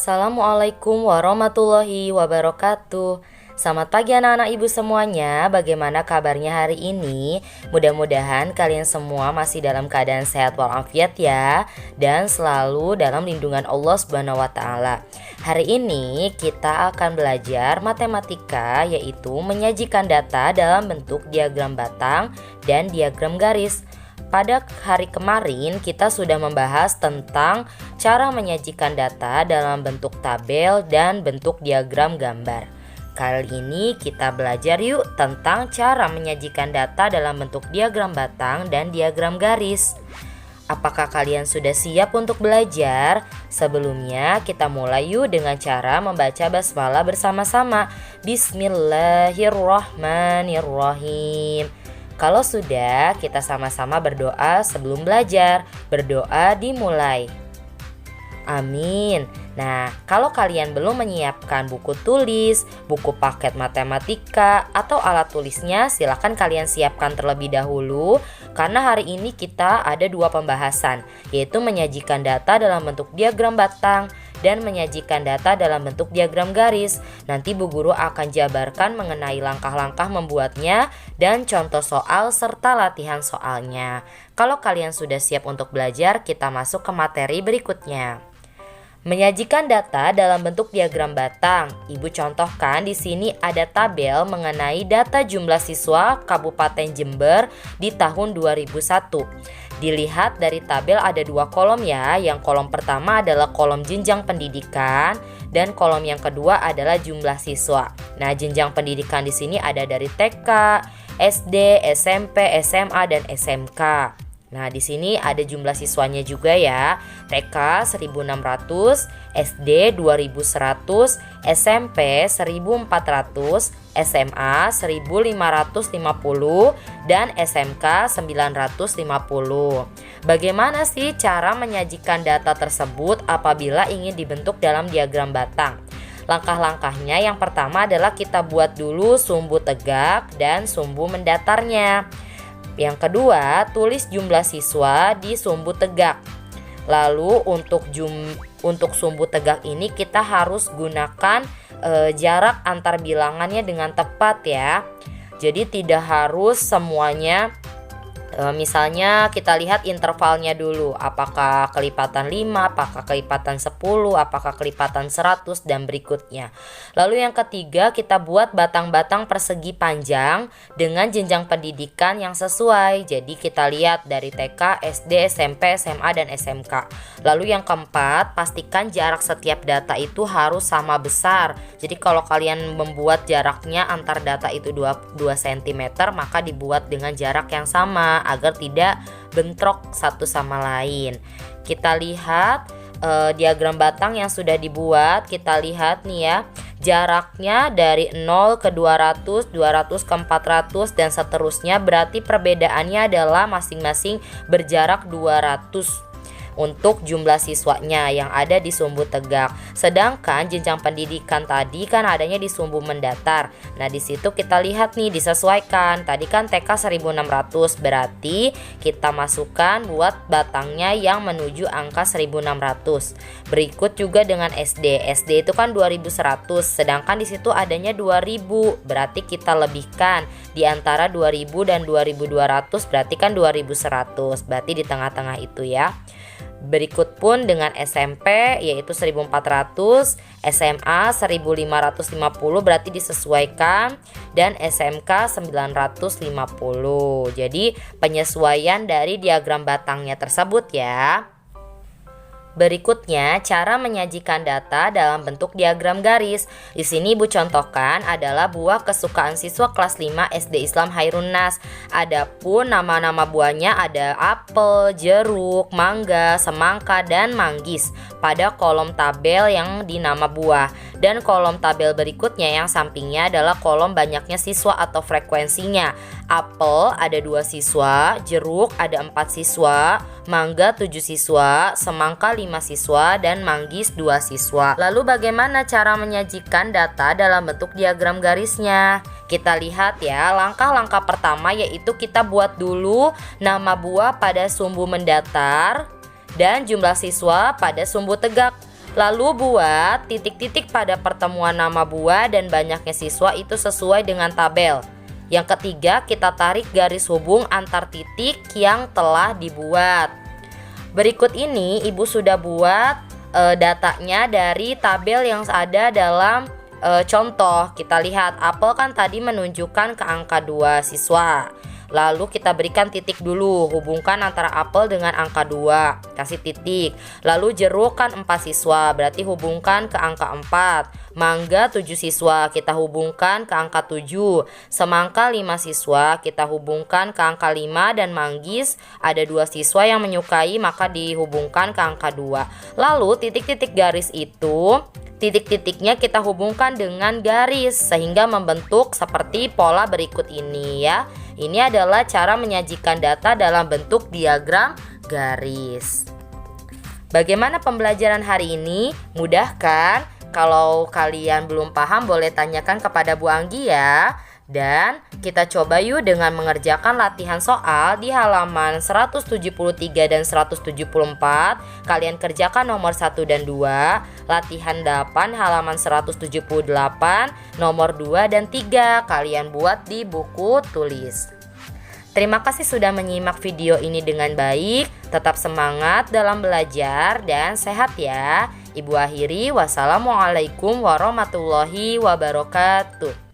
Assalamualaikum warahmatullahi wabarakatuh. Selamat pagi anak-anak ibu semuanya. Bagaimana kabarnya hari ini? Mudah-mudahan kalian semua masih dalam keadaan sehat walafiat ya, dan selalu dalam lindungan Allah Subhanahu wa taala. Hari ini kita akan belajar matematika, yaitu menyajikan data dalam bentuk diagram batang dan diagram garis. Pada hari kemarin kita sudah membahas tentang cara menyajikan data dalam bentuk tabel dan bentuk diagram gambar. Kali ini kita belajar yuk tentang cara menyajikan data dalam bentuk diagram batang dan diagram garis. Apakah kalian sudah siap untuk belajar? Sebelumnya kita mulai yuk dengan cara membaca basmalah bersama-sama. Bismillahirrahmanirrahim. Kalau sudah, kita sama-sama berdoa sebelum belajar. Berdoa dimulai. Amin. Nah, kalau kalian belum menyiapkan buku tulis, buku paket matematika, atau alat tulisnya, silakan kalian siapkan terlebih dahulu. Karena hari ini kita ada dua pembahasan, yaitu menyajikan data dalam bentuk diagram batang dan menyajikan data dalam bentuk diagram garis. Nanti Bu Guru akan jabarkan mengenai langkah-langkah membuatnya dan contoh soal serta latihan soalnya. Kalau kalian sudah siap untuk belajar, kita masuk ke materi berikutnya. Menyajikan data dalam bentuk diagram batang. Ibu contohkan di sini ada tabel mengenai data jumlah siswa Kabupaten Jember di tahun 2001. Dilihat dari tabel ada dua kolom ya. Yang kolom pertama adalah kolom jenjang pendidikan dan kolom yang kedua adalah jumlah siswa. Nah, jenjang pendidikan di sini ada dari TK, SD, SMP, SMA dan SMK. Nah, di sini ada jumlah siswanya juga ya. TK 1600, SD 2100, SMP 1400, SMA 1550 dan SMK 950. Bagaimana sih cara menyajikan data tersebut apabila ingin dibentuk dalam diagram batang? Langkah-langkahnya yang pertama adalah kita buat dulu sumbu tegak dan sumbu mendatarnya. Yang kedua, tulis jumlah siswa di sumbu tegak. Lalu untuk sumbu tegak ini kita harus gunakan jarak antar bilangannya dengan tepat ya. Jadi tidak harus semuanya misalnya kita lihat intervalnya dulu, apakah kelipatan 5, apakah kelipatan 10, apakah kelipatan 100 dan berikutnya. Lalu yang ketiga, kita buat batang-batang persegi panjang dengan jenjang pendidikan yang sesuai. Jadi kita lihat dari TK, SD, SMP, SMA dan SMK. Lalu yang keempat, pastikan jarak setiap data itu harus sama besar. Jadi kalau kalian membuat jaraknya antar data itu 2 cm, maka dibuat dengan jarak yang sama agar tidak bentrok satu sama lain. Kita lihat diagram batang yang sudah dibuat. Kita lihat nih ya, jaraknya dari 0 ke 200, 200 ke 400 dan seterusnya. Berarti perbedaannya adalah masing-masing berjarak 200 untuk jumlah siswanya yang ada di sumbu tegak. Sedangkan jenjang pendidikan tadi kan adanya di sumbu mendatar. Nah, di situ kita lihat nih disesuaikan. Tadi kan TK 1600, berarti kita masukkan buat batangnya yang menuju angka 1600. Berikut juga dengan SD. SD itu kan 2100, sedangkan di situ adanya 2000. Berarti kita lebihkan di antara 2000 dan 2200, berarti kan 2100. Berarti di tengah-tengah itu ya. Berikut pun dengan SMP yaitu 1400, SMA 1550 berarti disesuaikan dan SMK 950. Jadi penyesuaian dari diagram batangnya tersebut ya. Berikutnya, cara menyajikan data dalam bentuk diagram garis. Di sini Ibu contohkan adalah buah kesukaan siswa kelas 5 SD Islam Hairun Nas. Adapun nama-nama buahnya ada apel, jeruk, mangga, semangka, dan manggis pada kolom tabel yang dinama buah. Dan kolom tabel berikutnya yang sampingnya adalah kolom banyaknya siswa atau frekuensinya. Apel ada 2 siswa, jeruk ada 4 siswa, mangga 7 siswa, semangka 5 siswa, dan manggis 2 siswa. Lalu bagaimana cara menyajikan data dalam bentuk diagram garisnya? Kita lihat ya, langkah-langkah pertama yaitu kita buat dulu nama buah pada sumbu mendatar dan jumlah siswa pada sumbu tegak. Lalu buat titik-titik pada pertemuan nama buah dan banyaknya siswa itu sesuai dengan tabel. Yang ketiga, kita tarik garis hubung antar titik yang telah dibuat. Berikut ini Ibu sudah buat datanya dari tabel yang ada dalam contoh. Kita lihat apel kan tadi menunjukkan ke angka 2 siswa. Lalu kita berikan titik dulu, hubungkan antara apel dengan angka 2, kasih titik. Lalu jeruk kan 4 siswa, berarti hubungkan ke angka 4. Mangga 7 siswa, kita hubungkan ke angka 7. Semangka 5 siswa, kita hubungkan ke angka 5. Dan manggis ada 2 siswa yang menyukai, maka dihubungkan ke angka 2. Lalu titik-titik garis itu, titik-titiknya kita hubungkan dengan garis sehingga membentuk seperti pola berikut ini ya. Ini adalah cara menyajikan data dalam bentuk diagram garis. Bagaimana pembelajaran hari ini? Mudah kan? Kalau kalian belum paham boleh tanyakan kepada Bu Anggi ya. Dan kita coba yuk dengan mengerjakan latihan soal di halaman 173 dan 174. Kalian kerjakan nomor 1 dan 2. Latihan 8 halaman 178, nomor 2 dan 3. Kalian buat di buku tulis. Terima kasih sudah menyimak video ini dengan baik. Tetap semangat dalam belajar dan sehat ya. Ibu akhiri, wassalamualaikum warahmatullahi wabarakatuh.